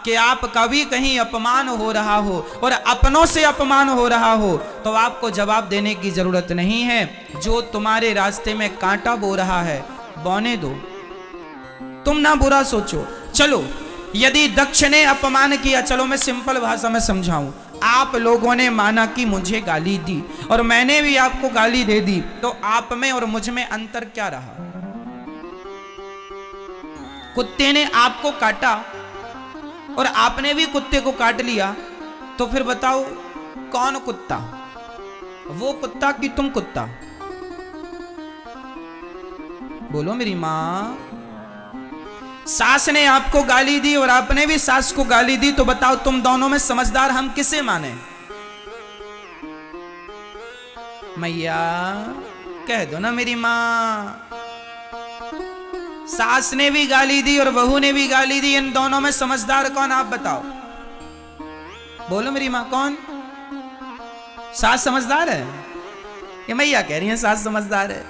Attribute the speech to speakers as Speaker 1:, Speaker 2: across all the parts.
Speaker 1: कि आपका भी कहीं अपमान हो रहा हो और अपनों से अपमान हो रहा हो, तो आपको जवाब देने की जरूरत नहीं है। जो तुम्हारे रास्ते में कांटा बो रहा है, बोने दो, तुम ना बुरा सोचो। चलो, यदि दक्ष ने अपमान किया, चलो मैं सिंपल भाषा में समझाऊं, आप लोगों ने माना कि मुझे गाली दी और मैंने भी आपको गाली दे दी, तो आप में और मुझ में अंतर क्या रहा? कुत्ते ने आपको काटा और आपने भी कुत्ते को काट लिया, तो फिर बताओ कौन कुत्ता? वो कुत्ता कि तुम कुत्ता? बोलो मेरी मां। सास ने आपको गाली दी और आपने भी सास को गाली दी, तो बताओ तुम दोनों में समझदार हम किसे माने? मैया कह दो ना मेरी मां। सास ने भी गाली दी और बहू ने भी गाली दी, इन दोनों में समझदार कौन? आप बताओ, बोलो मेरी मां, कौन? सास समझदार है? ये मैया कह रही है सास समझदार है।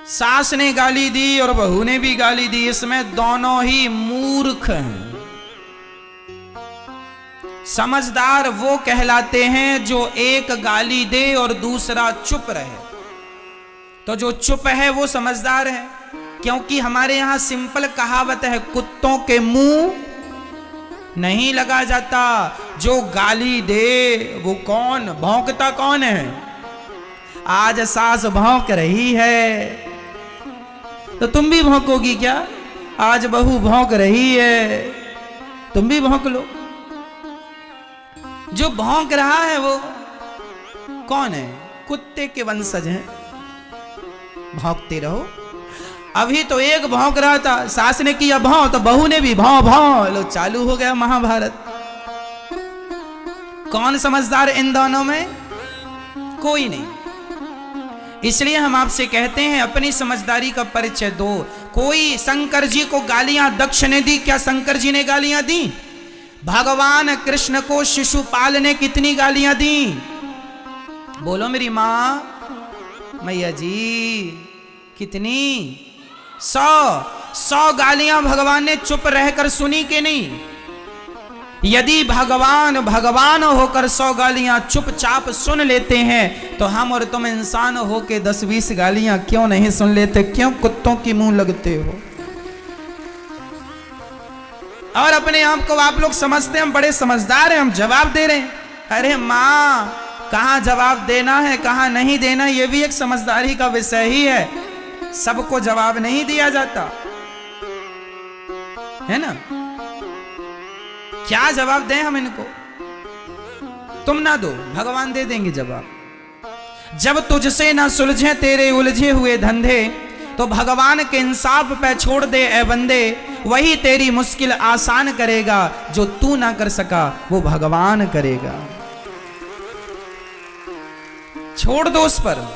Speaker 1: सास ने गाली दी और बहू ने भी गाली दी, इसमें दोनों ही मूर्ख हैं। समझदार वो कहलाते हैं जो एक गाली दे और दूसरा चुप रहे, तो जो चुप है वो समझदार है। क्योंकि हमारे यहां सिंपल कहावत है, कुत्तों के मुंह नहीं लगा जाता। जो गाली दे वो कौन? भौंकता कौन है? आज सास भौंक रही है तो तुम भी भौंकोगी क्या? आज बहू भौंक रही है, तुम भी भौंक लो। जो भौंक रहा है वो कौन है? कुत्ते के वंशज हैं। भौंकते रहो। अभी तो एक भौंक रहा था, सास ने किया भौं तो बहू ने भी भौं भौं, लो चालू हो गया महाभारत। कौन समझदार इन दोनों में? कोई नहीं। इसलिए हम आपसे कहते हैं अपनी समझदारी का परिचय दो। कोई शंकर जी को गालियां दक्ष ने दी, क्या शंकर जी ने गालियां दी? भगवान कृष्ण को शिशुपाल ने कितनी गालियां दी? बोलो मेरी मां। मैया जी कितनी? 100 गालियां भगवान ने चुप रहकर सुनी कि नहीं? यदि भगवान भगवान होकर 100 गालियां चुपचाप सुन लेते हैं, तो हम और तुम इंसान हो के 10-20 गालियां क्यों नहीं सुन लेते? क्यों कुत्तों की मुंह लगते हो? और अपने आप को आप लोग समझते हैं हम बड़े समझदार हैं, हम जवाब दे रहे हैं। अरे मां, कहां जवाब देना है कहां नहीं देना, यह भी एक समझदारी का विषय ही है। सबको जवाब नहीं दिया जाता है ना। क्या जवाब दें हम इनको? तुम ना दो, भगवान दे देंगे जवाब। जब तुझसे ना सुलझे तेरे उलझे हुए धंधे, तो भगवान के इंसाफ पे छोड़ दे ए बंदे। वही तेरी मुश्किल आसान करेगा, जो तू ना कर सका वो भगवान करेगा। छोड़ दो उस पर।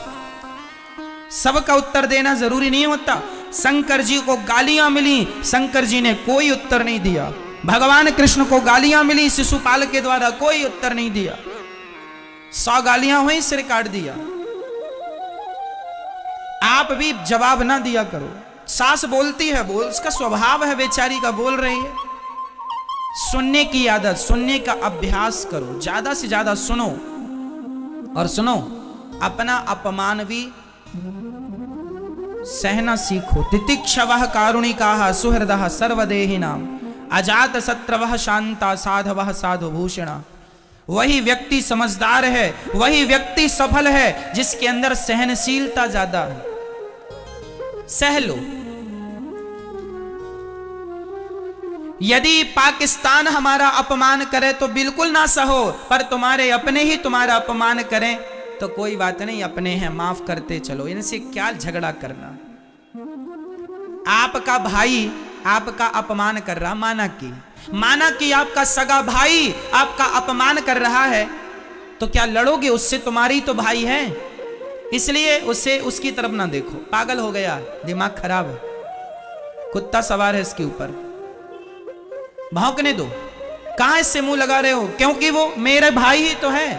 Speaker 1: सबका उत्तर देना जरूरी नहीं होता। शंकर जी को गालियां मिली, शंकर जी ने कोई उत्तर नहीं दिया। भगवान कृष्ण को गालियां मिली शिशुपाल के द्वारा, कोई उत्तर नहीं दिया। 100 गालियां हुई, सिर काट दिया। आप भी जवाब ना दिया करो। सास बोलती है, बोल, उसका स्वभाव है बेचारी का, बोल रही है। सुनने की आदत, सुनने का अभ्यास करो, ज्यादा से ज्यादा सुनो। और सुनो, अपना अपमान भी सहना सीखो। तितिक्षवः कारुणिकाः सुहृदः सर्वदेहिनां अजात शत्रवः शांता साधवः साधुभूषणा। वही व्यक्ति समझदार है, वही व्यक्ति सफल है जिसके अंदर सहनशीलता ज्यादा है। सह लो। यदि पाकिस्तान हमारा अपमान करे तो बिल्कुल ना सहो, पर तुम्हारे अपने ही तुम्हारा अपमान करें तो कोई बात नहीं, अपने हैं, माफ करते चलो। इनसे क्या झगड़ा करना। आपका भाई आपका अपमान कर रहा, माना कि आपका सगा भाई आपका अपमान कर रहा है, तो क्या लड़ोगे उससे? तुम्हारी तो भाई है, इसलिए उसे उसकी तरफ ना देखो। पागल हो गया, दिमाग खराब है, कुत्ता सवार है इसके ऊपर। भौंकने दो। कहां इससे मुंह लगा रहे हो? क्योंकि वो मेरे भाई ही तो है।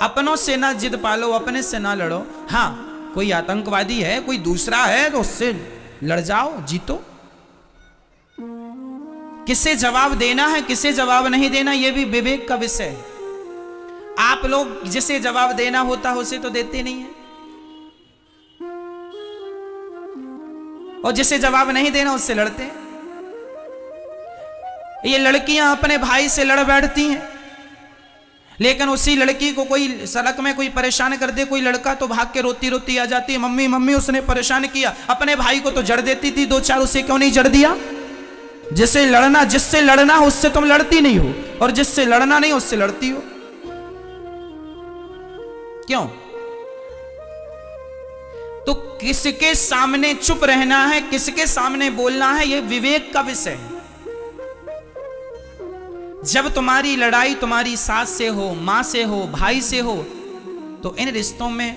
Speaker 1: अपनों से ना जिद पालो, अपने से ना लड़ो। हाँ, कोई आतंकवादी है, कोई दूसरा है तो उससे लड़ जाओ, जीतो। किसे जवाब देना है, किसे जवाब नहीं देना, यह भी विवेक का विषय है। आप लोग जिसे जवाब देना होता है उसे तो देते नहीं है, और जिसे जवाब नहीं देना उससे लड़ते हैं। ये लड़कियां अपने भाई से लड़ बैठती हैं, लेकिन उसी लड़की को कोई सड़क में कोई परेशान कर दे, कोई लड़का, तो भाग के रोती रोती आ जाती है, मम्मी मम्मी उसने परेशान किया। अपने भाई को तो जड़ देती थी दो चार, उसे क्यों नहीं जड़ दिया? जिससे लड़ना हो उससे तुम लड़ती नहीं हो, और जिससे लड़ना नहीं उससे लड़ती हो। क्यों? तो किसके सामने चुप रहना है, किसके सामने बोलना है, यह विवेक का विषय है। जब तुम्हारी लड़ाई तुम्हारी सास से हो, मां से हो, भाई से हो, तो इन रिश्तों में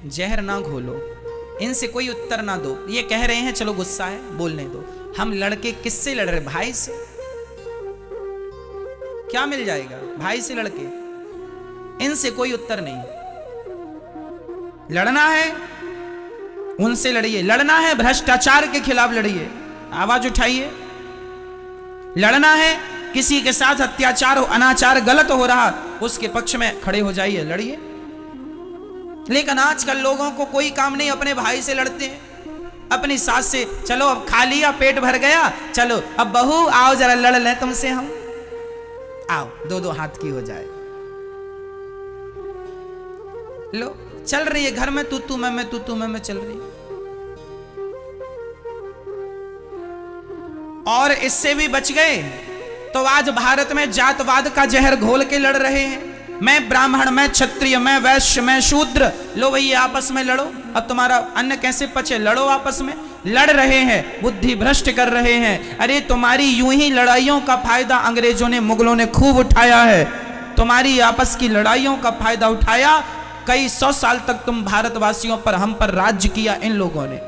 Speaker 1: जहर ना घोलो, इनसे कोई उत्तर ना दो। ये कह रहे हैं चलो गुस्सा है बोलने दो, हम लड़के किससे लड़ रहे? भाई से। क्या मिल जाएगा भाई से लड़के? इनसे कोई उत्तर नहीं। लड़ना है उनसे लड़िए, लड़ना है भ्रष्टाचार के खिलाफ लड़िए, आवाज उठाइए। लड़ना है किसी के साथ अत्याचार हो, अनाचार गलत हो रहा, उसके पक्ष में खड़े हो जाइए, लड़िए। लेकिन आजकल लोगों को कोई काम नहीं, अपने भाई से लड़ते हैं, अपनी सास से। चलो अब खा लिया, पेट भर गया, चलो अब बहू आओ जरा लड़ लें तुमसे हम, आओ दो दो हाथ की हो जाए। लो चल रही है घर में तू तू मैं तू तू मैं चल रही। और इससे भी बच गए तो आज भारत में जातवाद का जहर घोल के लड़ रहे हैं। मैं ब्राह्मण, मैं क्षत्रिय, मैं वैश्य, मैं शूद्र, लो भैया आपस में लड़ो, अब तुम्हारा अन्न कैसे पचे, लड़ो आपस में। लड़ रहे हैं, बुद्धि भ्रष्ट कर रहे हैं। अरे तुम्हारी यूं ही लड़ाइयों का फायदा अंग्रेजों ने, मुगलों ने खूब उठाया है। तुम्हारी आपस की लड़ाइयों का फायदा उठाया, कई 100 साल तक तुम भारतवासियों पर, हम पर राज्य किया इन लोगों ने,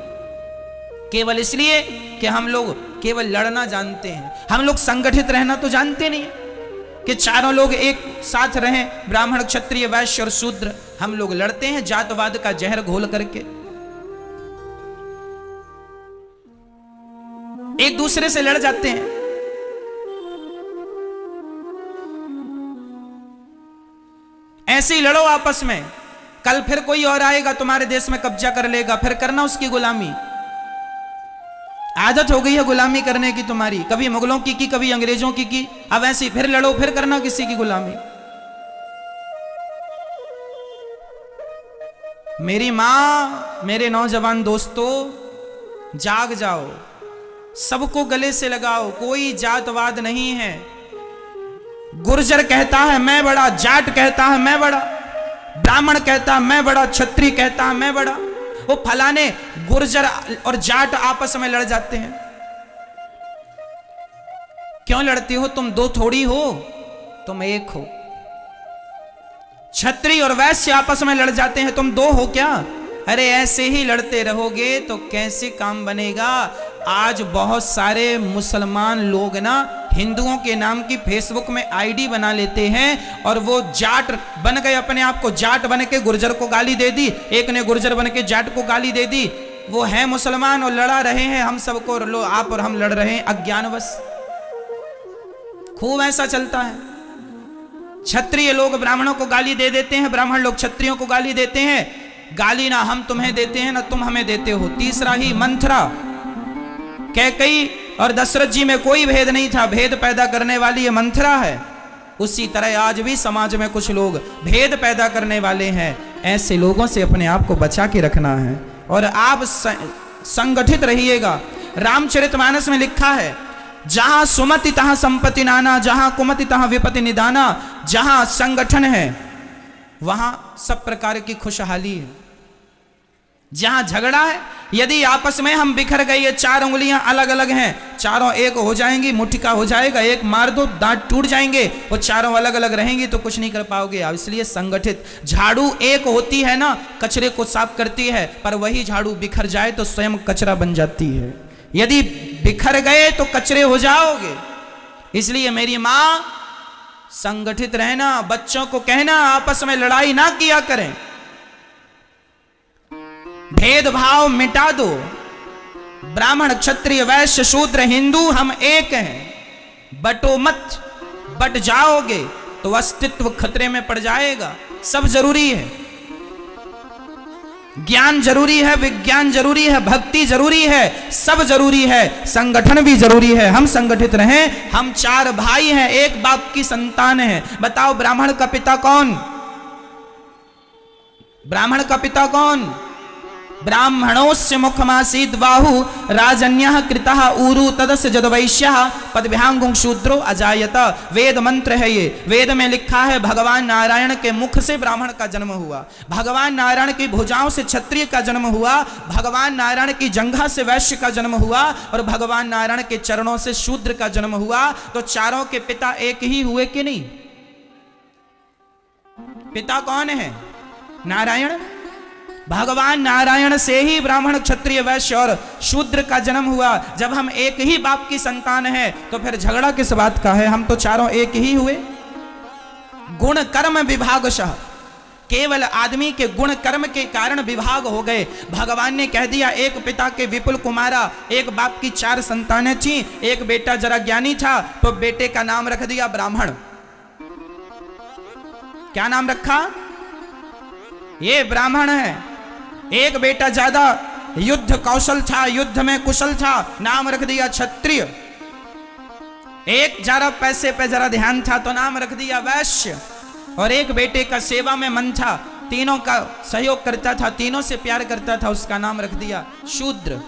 Speaker 1: केवल इसलिए कि हम लोग केवल लड़ना जानते हैं। हम लोग संगठित रहना तो जानते नहीं कि चारों लोग एक साथ रहें, ब्राह्मण, क्षत्रिय, वैश्य और शूद्र। हम लोग लड़ते हैं जातवाद का जहर घोल करके, एक दूसरे से लड़ जाते हैं। ऐसे ही लड़ो आपस में, कल फिर कोई और आएगा तुम्हारे देश में कब्जा कर लेगा, फिर करना उसकी गुलामी। आदत हो गई है गुलामी करने की तुम्हारी, कभी मुगलों की कभी अंग्रेजों की। अब ऐसे फिर लड़ो, फिर करना किसी की गुलामी। मेरी मां, मेरे नौजवान दोस्तों, जाग जाओ, सबको गले से लगाओ, कोई जातवाद नहीं है। गुर्जर कहता है मैं बड़ा, जाट कहता है मैं बड़ा, ब्राह्मण कहता है मैं बड़ा, क्षत्रिय कहता है मैं बड़ा। वो फलाने गुर्जर और जाट आपस में लड़ जाते हैं। क्यों लड़ती हो? तुम दो थोड़ी हो, तुम एक हो। क्षत्रिय और वैश्य आपस में लड़ जाते हैं, तुम दो हो क्या? अरे ऐसे ही लड़ते रहोगे तो कैसे काम बनेगा? आज बहुत सारे मुसलमान लोग ना हिंदुओं के नाम की फेसबुक में आईडी बना लेते हैं, और वो जाट बन गए, अपने आप को जाट बन के गुर्जर को गाली दे दी, एक ने गुर्जर बन के जाट को गाली दे दी। वो है मुसलमान और लड़ा रहे हैं हम सबको, लो आप और हम लड़ रहे हैं अज्ञानवश। खूब ऐसा चलता है। क्षत्रिय लोग ब्राह्मणों को गाली दे देते हैं, ब्राह्मण लोग क्षत्रियों को गाली देते हैं। गाली ना हम तुम्हें देते हैं ना तुम हमें देते हो। तीसरा ही मंथरा, कैकेयी और दशरथ जी में कोई भेद नहीं था, भेद पैदा करने वाली ये मंथरा है। उसी तरह आज भी समाज में कुछ लोग भेद पैदा करने वाले हैं। ऐसे लोगों से अपने आप को बचा के रखना है और आप संगठित रहिएगा। रामचरितमानस में लिखा है, जहां सुमति तहां संपत्ति नाना, जहां कुमति तहां विपत्ति निदाना। जहां संगठन है वहां सब प्रकार की खुशहाली है। जहां झगड़ा है, यदि आपस में हम बिखर गए, ये चार उंगलियां अलग अलग हैं, चारों एक हो जाएंगी, मुट्ठी का हो जाएगा, एक मार दो दांत टूट जाएंगे, वो चारों अलग अलग रहेंगी तो कुछ नहीं कर पाओगे आप। इसलिए संगठित। झाड़ू एक होती है ना, कचरे को साफ करती है, पर वही झाड़ू बिखर जाए तो स्वयं कचरा बन जाती है। यदि बिखर गए तो कचरे हो जाओगे। इसलिए मेरी मां, संगठित रहना। बच्चों को कहना आपस में लड़ाई ना किया करें, भेदभाव मिटा दो। ब्राह्मण क्षत्रिय वैश्य शूद्र हिंदू हम एक हैं, बटो मत, बट जाओगे तो अस्तित्व खतरे में पड़ जाएगा। सब जरूरी है, ज्ञान जरूरी है, विज्ञान जरूरी है, भक्ति जरूरी है, सब जरूरी है, संगठन भी जरूरी है। हम संगठित रहें। हम 4 भाई हैं, एक बाप की संतान हैं। बताओ ब्राह्मण का पिता कौन? ब्राह्मण का पिता कौन? ब्राह्मणोस्य मुखमासीद बाहु राजन्यः कृतः ऊरु तदस्य जदवैश्यः पदभ्यांगुं शूद्रो अजायत। वेद मंत्र है ये। वेद में लिखा है भगवान नारायण के मुख से ब्राह्मण का जन्म हुआ, भगवान नारायण की भुजाओं से क्षत्रिय का जन्म हुआ, भगवान नारायण की जंघा से वैश्य का जन्म हुआ और भगवान नारायण के चरणों से शूद्र का जन्म हुआ। तो चारों के पिता एक ही हुए कि नहीं? पिता कौन है? नारायण। भगवान नारायण से ही ब्राह्मण क्षत्रिय वैश्य और शूद्र का जन्म हुआ। जब हम एक ही बाप की संतान हैं तो फिर झगड़ा किस बात का है? हम तो चारों एक ही हुए। गुण कर्म विभागशः, केवल आदमी के गुण कर्म के कारण विभाग हो गए। भगवान ने कह दिया एक पिता के विपुल कुमारा, एक बाप की 4 संतानें थी, एक बेटा जरा ज्ञानी था तो बेटे का नाम रख दिया ब्राह्मण। क्या नाम रखा? ये ब्राह्मण है। एक बेटा ज्यादा युद्ध कौशल था, युद्ध में कुशल था, नाम रख दिया क्षत्रिय। एक जरा पैसे पे जरा ध्यान था तो नाम रख दिया वैश्य। और एक बेटे का सेवा में मन था, तीनों का सहयोग करता था, तीनों से प्यार करता था, उसका नाम रख दिया शूद्र।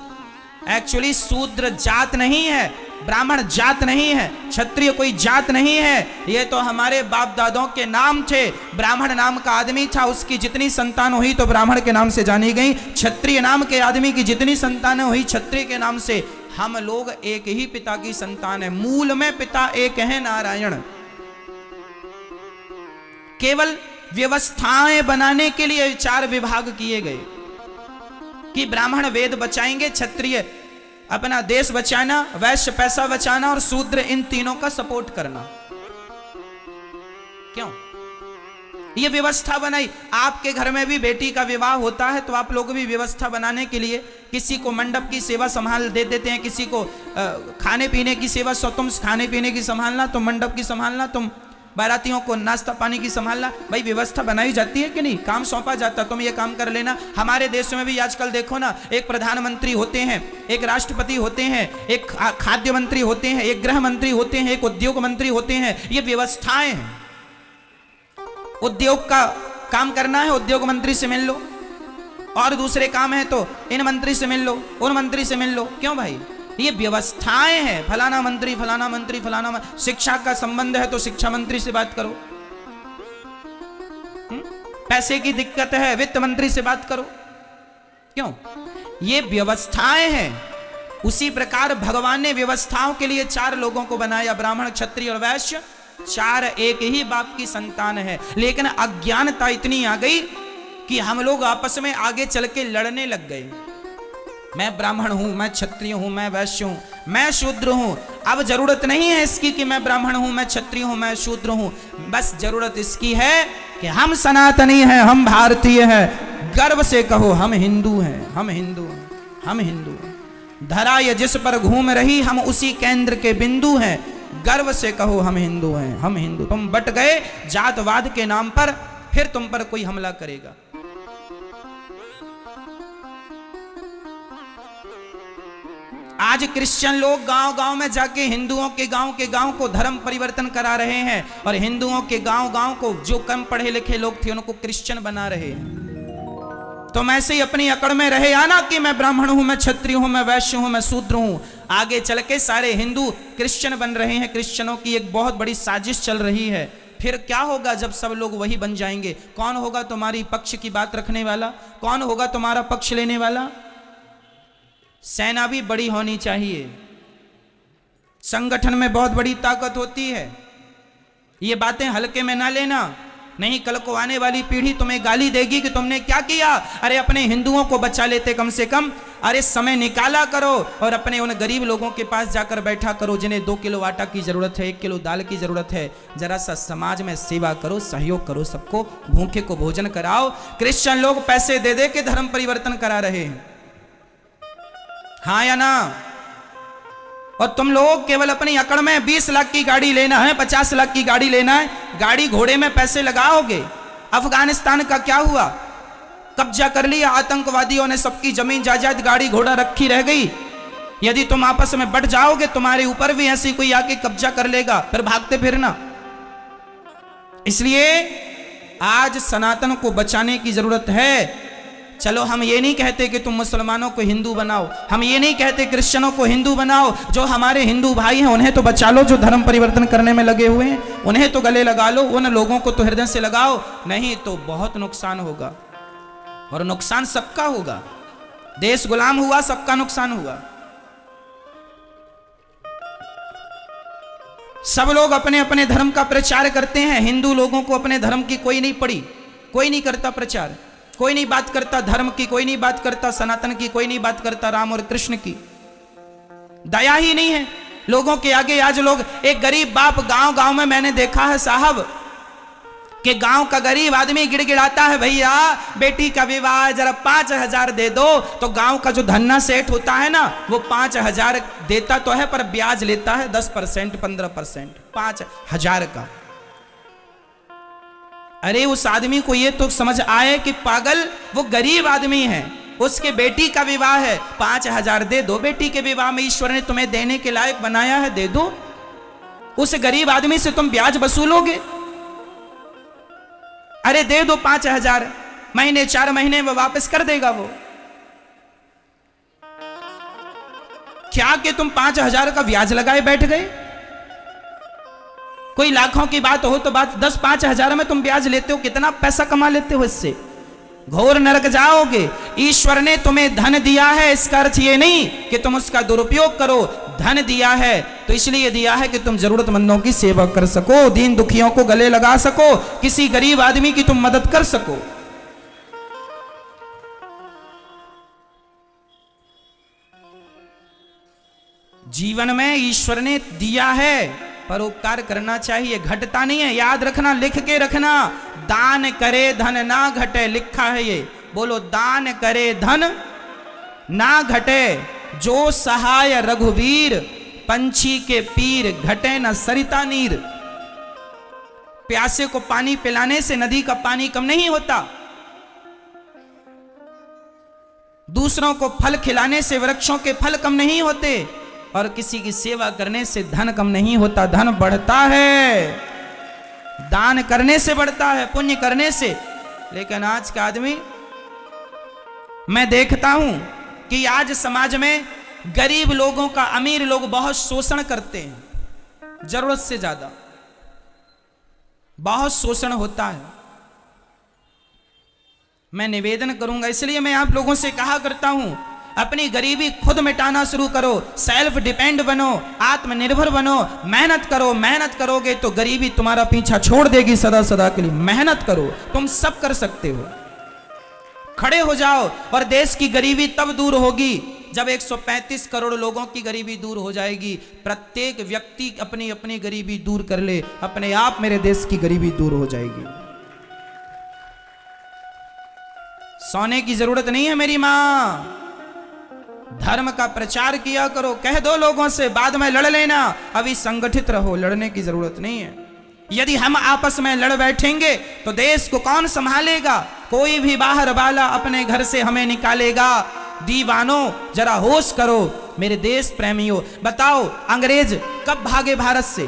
Speaker 1: एक्चुअली शूद्र जात नहीं है, ब्राह्मण जात नहीं है, क्षत्रिय कोई जात नहीं है। ये तो हमारे बाप दादों के नाम थे। ब्राह्मण नाम का आदमी था, उसकी जितनी संतान हुई तो ब्राह्मण के नाम से जानी गई। क्षत्रिय नाम के आदमी की जितनी संतानें हुई क्षत्रिय के नाम से। हम लोग एक ही पिता की संतान है। मूल में पिता एक है, नारायण। केवल व्यवस्थाएं बनाने के लिए 4 विभाग किए गए कि ब्राह्मण वेद बचाएंगे, क्षत्रिय अपना देश बचाना, वैश्य पैसा बचाना और शूद्र इन तीनों का सपोर्ट करना। क्यों ये व्यवस्था बनाई? आपके घर में भी बेटी का विवाह होता है तो आप लोग भी व्यवस्था बनाने के लिए किसी को मंडप की सेवा संभाल दे देते हैं, किसी को खाने पीने की सेवा, सो तुम खाने पीने की संभालना, तुम मंडप की संभालना, तुम बारातियों को नाश्ता पानी की संभालना। भाई व्यवस्था बनाई जाती है कि नहीं? काम सौंपा जाता, तुम ये काम कर लेना। हमारे देश में भी आजकल देखो ना, एक प्रधानमंत्री होते हैं, एक राष्ट्रपति होते हैं, एक खाद्य मंत्री होते हैं, एक गृह मंत्री होते हैं, एक उद्योग मंत्री होते हैं। ये व्यवस्थाएं हैं। उद्योग का काम करना है, उद्योग मंत्री से मिल लो, और दूसरे काम है तो इन मंत्री से मिल लो, उन मंत्री से मिल लो। क्यों भाई? ये व्यवस्थाएं हैं। फलाना मंत्री, फलाना मंत्री, फलाना शिक्षा का संबंध है तो शिक्षा मंत्री से बात करो। पैसे की दिक्कत है, वित्त मंत्री से बात करो। क्यों? ये व्यवस्थाएं हैं। उसी प्रकार भगवान ने व्यवस्थाओं के लिए 4 लोगों को बनाया, ब्राह्मण क्षत्रिय और वैश्य। 4 एक ही बाप की संतान है। लेकिन अज्ञानता इतनी आ गई कि हम लोग आपस में आगे चल के लड़ने लग गए। मैं ब्राह्मण हूं, मैं क्षत्रिय हूं, मैं वैश्य हूं, मैं शूद्र हूं। अब जरूरत नहीं है इसकी कि मैं ब्राह्मण हूं, मैं क्षत्रिय हूं, मैं शूद्र हूं। बस जरूरत इसकी है कि हम सनातनी हैं, हम भारतीय हैं। गर्व से कहो हम हिंदू हैं, हम हिंदू हैं, हम हिंदू हैं। धरा ये जिस पर घूम रही हम उसी केंद्र के बिंदु हैं। गर्व से कहो हम हिंदू हैं, हम हिंदू। तुम बट गए जातवाद के नाम पर, फिर तुम पर कोई हमला करेगा। आज क्रिश्चियन लोग गांव-गांव में जाके हिंदुओं के गांव को धर्म परिवर्तन करा रहे हैं और हिंदुओं के गांव को जो कम पढ़े लिखे लोग थे उनको क्रिश्चियन बना रहे हैं। तो मैं से ही अपनी अकड़ में रहे आना कि मैं ब्राह्मण हूं, मैं क्षत्रिय हूं, मैं वैश्य हूं, मैं शूद्र हूं। आगे चल के सारे हिंदू क्रिश्चियन बन रहे हैं। क्रिश्चियनों की एक बहुत बड़ी साजिश चल रही है। फिर क्या होगा जब सब लोग वही बन जाएंगे? कौन होगा तुम्हारी पक्ष की बात रखने वाला? कौन होगा तुम्हारा पक्ष लेने वाला? सेना भी बड़ी होनी चाहिए। संगठन में बहुत बड़ी ताकत होती है। ये बातें हल्के में ना लेना, नहीं कल को आने वाली पीढ़ी तुम्हें गाली देगी कि तुमने क्या किया। अरे अपने हिंदुओं को बचा लेते कम से कम। अरे समय निकाला करो और अपने उन गरीब लोगों के पास जाकर बैठा करो जिन्हें 2 किलो आटा की जरूरत है, 1 किलो दाल की जरूरत है। जरा सा समाज में सेवा करो, सहयोग करो, सबको भूखे को भोजन कराओ। क्रिश्चियन लोग पैसे दे दे के धर्म परिवर्तन करा रहे हैं। हाँ या ना? और तुम लोग केवल अपनी अकड़ में 20 लाख की गाड़ी लेना है, 50 लाख की गाड़ी लेना है, गाड़ी घोड़े में पैसे लगाओगे। अफगानिस्तान का क्या हुआ? कब्जा कर लिया आतंकवादियों ने, सबकी जमीन जायदाद गाड़ी घोड़ा रखी रह गई। यदि तुम आपस में बढ़ जाओगे तुम्हारे ऊपर भी ऐसी कोई आके कब्जा कर लेगा, फिर भागते फिरना। इसलिए आज सनातन को बचाने की जरूरत है। चलो हम ये नहीं कहते कि तुम मुसलमानों को हिंदू बनाओ, हम ये नहीं कहते क्रिश्चियनों को हिंदू बनाओ। जो हमारे हिंदू भाई हैं उन्हें तो बचा लो, जो धर्म परिवर्तन करने में लगे हुए हैं उन्हें तो गले लगा लो, उन लोगों को तो हृदय से लगाओ, नहीं तो बहुत नुकसान होगा। और नुकसान सबका होगा। देश गुलाम हुआ, सबका नुकसान हुआ। सब लोग अपने अपने धर्म का प्रचार करते हैं। हिंदू लोगों को अपने धर्म की कोई नहीं पड़ी, कोई नहीं करता प्रचार, कोई नहीं बात करता धर्म की, कोई नहीं बात करता सनातन की, कोई नहीं बात करता राम और कृष्ण की। दया ही नहीं है लोगों के आगे। आज लोग, एक गरीब बाप गांव गांव में मैंने देखा है साहब, कि गांव का गरीब आदमी गिड़गिड़ाता है, भैया बेटी का विवाह जरा 5,000 दे दो। तो गांव का जो धन्ना सेठ होता है ना, वो 5,000 देता तो है पर ब्याज लेता है 10%, 15%, 5,000 का। अरे उस आदमी को ये तो समझ आए कि पागल, वो गरीब आदमी है, उसके बेटी का विवाह है, 5,000 दे दो। बेटी के विवाह में ईश्वर ने तुम्हें देने के लायक बनाया है, दे दो। उस गरीब आदमी से तुम ब्याज वसूलोगे? अरे दे दो 5,000, महीने 4 महीने में वापस कर देगा वो। क्या कि तुम 5,000 का ब्याज लगाए बैठ गए? कोई लाखों की बात हो तो बात 10-5,000 में तुम ब्याज लेते हो, कितना पैसा कमा लेते हो इससे? घोर नरक जाओगे। ईश्वर ने तुम्हें धन दिया है, इसका अर्थ ये नहीं कि तुम उसका दुरुपयोग करो। धन दिया है तो इसलिए दिया है कि तुम जरूरतमंदों की सेवा कर सको, दीन दुखियों को गले लगा सको, किसी गरीब आदमी की तुम मदद कर सको। जीवन में ईश्वर ने दिया है, परोपकार करना चाहिए, घटता नहीं है। याद रखना, लिख के रखना, दान करे धन ना घटे, लिखा है ये। बोलो, दान करे धन ना घटे, जो सहाय रघुवीर, पंछी के पीर, घटे न सरिता नीर। प्यासे को पानी पिलाने से नदी का पानी कम नहीं होता, दूसरों को फल खिलाने से वृक्षों के फल कम नहीं होते, और किसी की सेवा करने से धन कम नहीं होता, धन बढ़ता है, दान करने से बढ़ता है, पुण्य करने से। लेकिन आज का आदमी, मैं देखता हूं कि आज समाज में गरीब लोगों का अमीर लोग बहुत शोषण करते हैं, जरूरत से ज्यादा बहुत शोषण होता है। मैं निवेदन करूंगा, इसलिए मैं आप लोगों से कहा करता हूं, अपनी गरीबी खुद मिटाना शुरू करो, सेल्फ डिपेंड बनो, आत्मनिर्भर बनो, मेहनत करो। मेहनत करोगे तो गरीबी तुम्हारा पीछा छोड़ देगी सदा सदा के लिए। मेहनत करो, तुम सब कर सकते हो। खड़े हो जाओ, और देश की गरीबी तब दूर होगी जब 135 करोड़ लोगों की गरीबी दूर हो जाएगी। प्रत्येक व्यक्ति अपनी अपनी गरीबी दूर कर ले, अपने आप मेरे देश की गरीबी दूर हो जाएगी। सोने की जरूरत नहीं है मेरी मां। धर्म का प्रचार किया करो, कह दो लोगों से, बाद में लड़ लेना, अभी संगठित रहो, लड़ने की जरूरत नहीं है। यदि हम आपस में लड़ बैठेंगे तो देश को कौन संभालेगा? कोई भी बाहर वाला अपने घर से हमें निकालेगा। दीवानों, जरा होश करो मेरे देश प्रेमियों। बताओ, अंग्रेज कब भागे भारत से?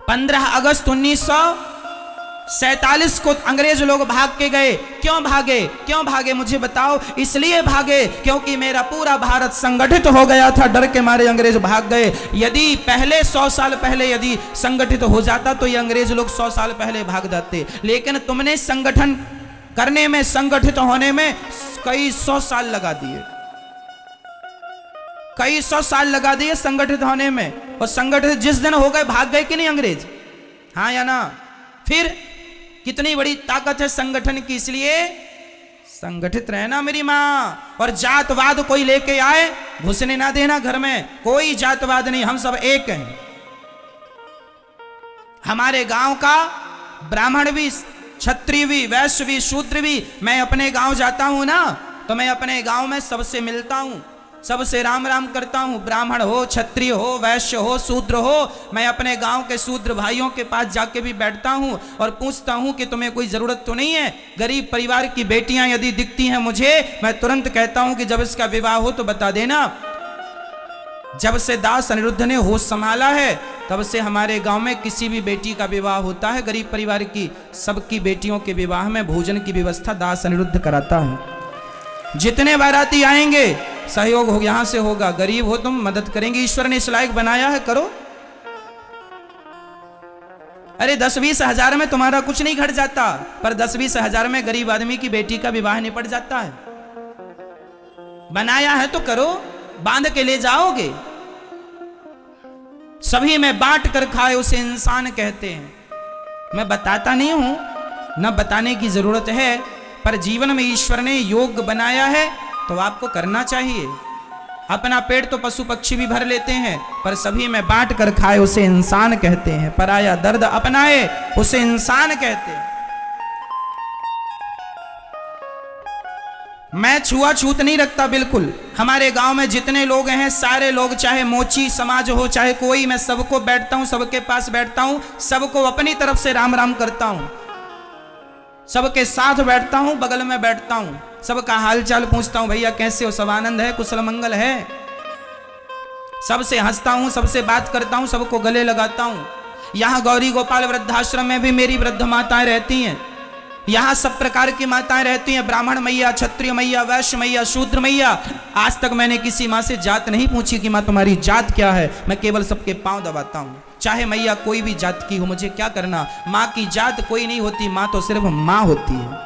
Speaker 1: 15 अगस्त 1947 को अंग्रेज लोग भाग के गए। क्यों भागे? क्यों भागे मुझे बताओ। इसलिए भागे क्योंकि मेरा पूरा भारत संगठित हो गया था, डर के मारे अंग्रेज भाग गए। यदि पहले 100 साल पहले यदि संगठित हो जाता तो ये अंग्रेज लोग 100 साल पहले भाग जाते। लेकिन तुमने संगठन करने में, संगठित होने में कई 100 साल लगा दिए, कई 100 साल लगा दिए संगठित होने में। और संगठित जिस दिन हो गए, भाग गए कि नहीं अंग्रेज? हाँ या ना? फिर कितनी बड़ी ताकत है संगठन की। इसलिए संगठित रहना मेरी मां। और जातवाद कोई लेके आए, घुसने ना देना घर में। कोई जातवाद नहीं, हम सब एक हैं। हमारे गांव का ब्राह्मण भी, क्षत्रिय भी, वैश्य भी, शूद्र भी, मैं अपने गांव जाता हूं ना, तो मैं अपने गांव में सबसे मिलता हूं। सबसे राम राम करता हूँ, ब्राह्मण हो, क्षत्रिय हो, वैश्य हो, शूद्र हो। मैं अपने गांव के शूद्र भाइयों के पास जाके भी बैठता हूँ और पूछता हूँ कि तुम्हें कोई ज़रूरत तो नहीं है। गरीब परिवार की बेटियां यदि दिखती हैं मुझे, मैं तुरंत कहता हूँ कि जब इसका विवाह हो तो बता देना। जब से दास अनिरुद्ध ने होश संभाला है तब से हमारे गांव में किसी भी बेटी का विवाह होता है, गरीब परिवार की सबकी बेटियों के विवाह में भोजन की व्यवस्था दास अनिरुद्ध कराता है। जितने बाराती आएंगे सहयोग हो यहां से होगा। गरीब हो तुम, मदद करेंगे, ईश्वर ने इस लायक बनाया है, करो। अरे 10-20 हजार में तुम्हारा कुछ नहीं घट जाता, पर 10-20 हजार में गरीब आदमी की बेटी का विवाह निपट जाता है। बनाया है तो करो, बांध के ले जाओगे। सभी में बांट कर खाए उसे इंसान कहते हैं। मैं बताता नहीं हूं, न बताने की जरूरत है, पर जीवन में ईश्वर ने योग बनाया है तो आपको करना चाहिए। अपना पेट तो पशु पक्षी भी भर लेते हैं, पर सभी में बांट कर खाए उसे इंसान कहते हैं। पराया दर्द अपनाए उसे इंसान कहते हैं। मैं छुआछूत नहीं रखता बिल्कुल। हमारे गांव में जितने लोग हैं सारे लोग, चाहे मोची समाज हो चाहे कोई, मैं सबको बैठता हूं, सबके पास बैठता हूं, सबको अपनी तरफ से राम राम करता हूं, सबके साथ बैठता हूं, बगल में बैठता हूं, सबका हालचाल पूछता हूं, भैया कैसे हो, सब आनंद है, कुशल मंगल है। सबसे हंसता हूं, सबसे बात करता हूं, सबको गले लगाता हूं। यहां गौरी गोपाल वृद्धाश्रम में भी मेरी वृद्ध माताएं रहती हैं। यहाँ सब प्रकार की माताएं रहती हैं, ब्राह्मण मैया, क्षत्रिय मैया, वैश्य मैया, शूद्र मैया। आज तक मैंने किसी माँ से जात नहीं पूछी कि माँ तुम्हारी जात क्या है। मैं केवल सबके पांव दबाता हूँ, चाहे मैया कोई भी जात की हो, मुझे क्या करना। माँ की जात कोई नहीं होती, माँ तो सिर्फ माँ होती है।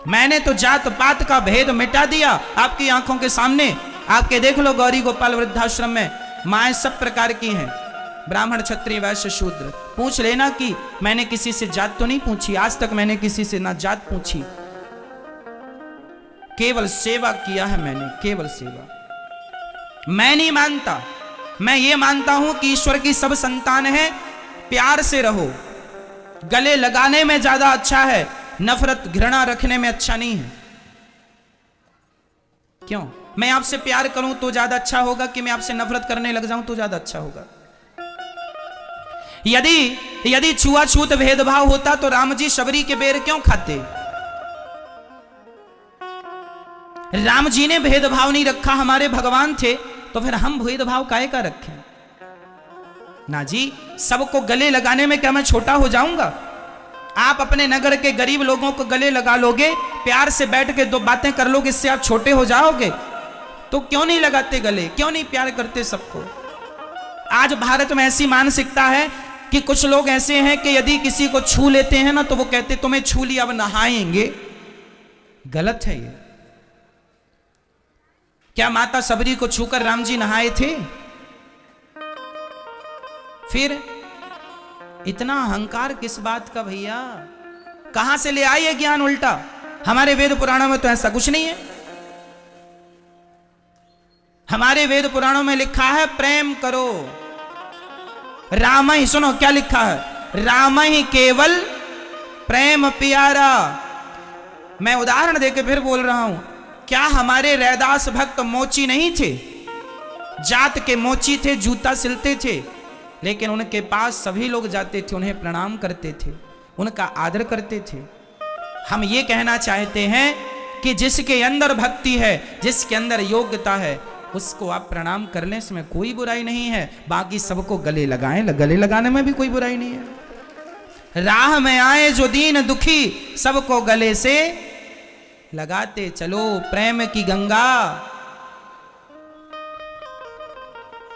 Speaker 1: मैंने तो जात पात का भेद मिटा दिया आपकी आंखों के सामने। आपके देख लो गौरी गोपाल वृद्धाश्रम में माएँ सब प्रकार की हैं, ब्राह्मण, क्षत्रिय, वैश्य, शूद्र। पूछ लेना कि मैंने किसी से जात तो नहीं पूछी, आज तक मैंने किसी से ना जात पूछी, केवल सेवा किया है मैंने, केवल सेवा। मैं नहीं मानता, मैं ये मानता हूं कि ईश्वर की सब संतान है, प्यार से रहो। गले लगाने में ज्यादा अच्छा है, नफरत घृणा रखने में अच्छा नहीं है। क्यों? मैं आपसे प्यार करूं तो ज्यादा अच्छा होगा कि मैं आपसे नफरत करने लग जाऊं तो ज्यादा अच्छा होगा? यदि छुआछूत भेदभाव होता तो राम जी शबरी के बेर क्यों खाते? राम जी ने भेदभाव नहीं रखा, हमारे भगवान थे, तो फिर हम भेदभाव काहे का रखें? ना जी, सबको गले लगाने में क्या मैं छोटा हो जाऊंगा? आप अपने नगर के गरीब लोगों को गले लगा लोगे, प्यार से बैठ के दो बातें कर लोगे, इससे आप छोटे हो जाओगे? तो क्यों नहीं लगाते गले, क्यों नहीं प्यार करते सबको? आज भारत में ऐसी मानसिकता है कि कुछ लोग ऐसे हैं कि यदि किसी को छू लेते हैं ना तो वो कहते तुम्हें छू लिया अब नहाएंगे। गलत है ये। क्या माता सबरी को छूकर राम जी नहाए थे? फिर इतना अहंकार किस बात का भैया? कहां से ले आई है ज्ञान उल्टा? हमारे वेद पुराणों में तो ऐसा कुछ नहीं है। हमारे वेद पुराणों में लिखा है प्रेम करो, राम ही, सुनो क्या लिखा है, राम ही केवल प्रेम प्यारा। मैं उदाहरण देके फिर बोल रहा हूं, क्या हमारे रैदास भक्त मोची नहीं थे? जात के मोची थे, जूता सिलते थे, लेकिन उनके पास सभी लोग जाते थे, उन्हें प्रणाम करते थे, उनका आदर करते थे। हम ये कहना चाहते हैं कि जिसके अंदर भक्ति है, जिसके अंदर योग्यता है, उसको आप प्रणाम करने से में कोई बुराई नहीं है। बाकी सबको गले लगाएं, गले लगाने में भी कोई बुराई नहीं है। राह में आए जो दीन दुखी, सबको गले से लगाते चलो। प्रेम की गंगा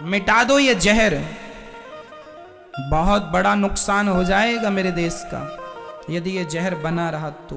Speaker 1: मिटा दो ये जहर, बहुत बड़ा नुकसान हो जाएगा मेरे देश का यदि ये जहर बना रहा तो।